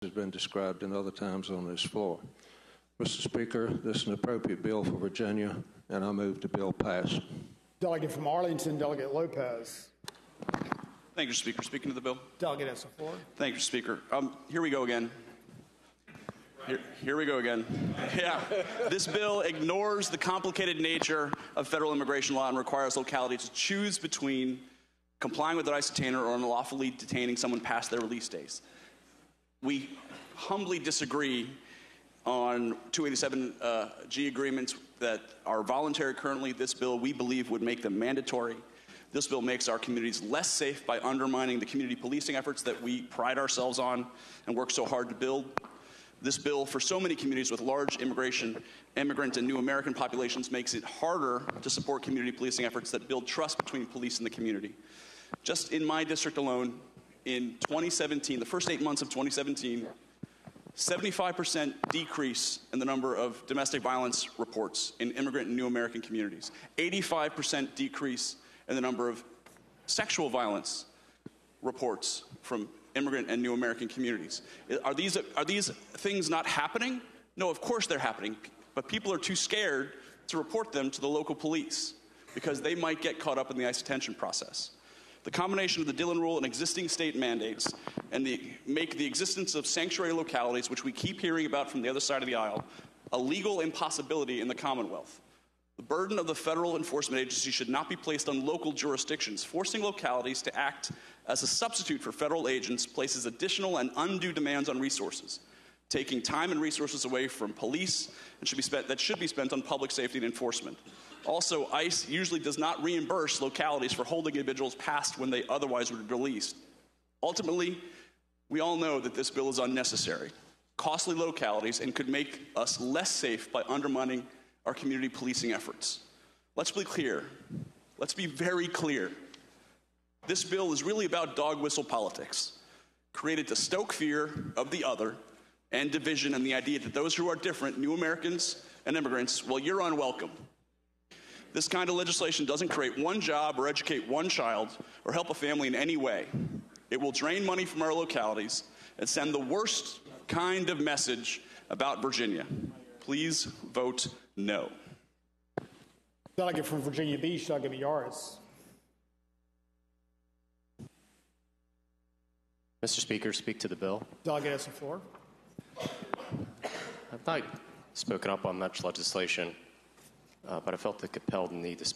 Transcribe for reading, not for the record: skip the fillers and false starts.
has been described in other times on this floor. Mr. Speaker, this is an appropriate bill for Virginia, and I move the bill pass. Delegate from Arlington, Delegate Lopez. Thank you, Mr. Speaker. Speaking to the bill. Delegate has the floor. Thank you, Mr. Speaker. Here we go again. Here we go again. Yeah, this bill ignores the complicated nature of federal immigration law and requires locality to choose between complying with an ICE detainer or unlawfully detaining someone past their release days. We humbly disagree on 287G agreements that are voluntary currently. This bill, we believe, would make them mandatory. This bill makes our communities less safe by undermining the community policing efforts that we pride ourselves on and work so hard to build. This bill, for so many communities with large immigrant and new American populations, makes it harder to support community policing efforts that build trust between police and the community. Just in my district alone, in 2017, the first 8 months of 2017, 75% decrease in the number of domestic violence reports in immigrant and new American communities. 85% decrease in the number of sexual violence reports from immigrant and new American communities. Are these things not happening? No, of course they're happening, but people are too scared to report them to the local police because they might get caught up in the ICE detention process. The combination of the Dillon Rule and existing state mandates make the existence of sanctuary localities, which we keep hearing about from the other side of the aisle, a legal impossibility in the Commonwealth. The burden of the federal enforcement agency should not be placed on local jurisdictions. Forcing localities to act as a substitute for federal agents places additional and undue demands on resources, taking time and resources away from police and should be spent on public safety and enforcement. Also, ICE usually does not reimburse localities for holding individuals past when they otherwise would be released. Ultimately, we all know that this bill is unnecessary, costly localities, and could make us less safe by undermining our community policing efforts. Let's be clear. Let's be very clear. This bill is really about dog whistle politics, created to stoke fear of the other and division and the idea that those who are different, new Americans and immigrants, well, you're unwelcome. This kind of legislation doesn't create one job or educate one child or help a family in any way. It will drain money from our localities and send the worst kind of message about Virginia. Please vote no. Delegate from Virginia Beach, Delegate Yaris. Mr. Speaker, speak to the bill. Delegate has the floor. I've not spoken up on much legislation, but I felt the compelled need to speak.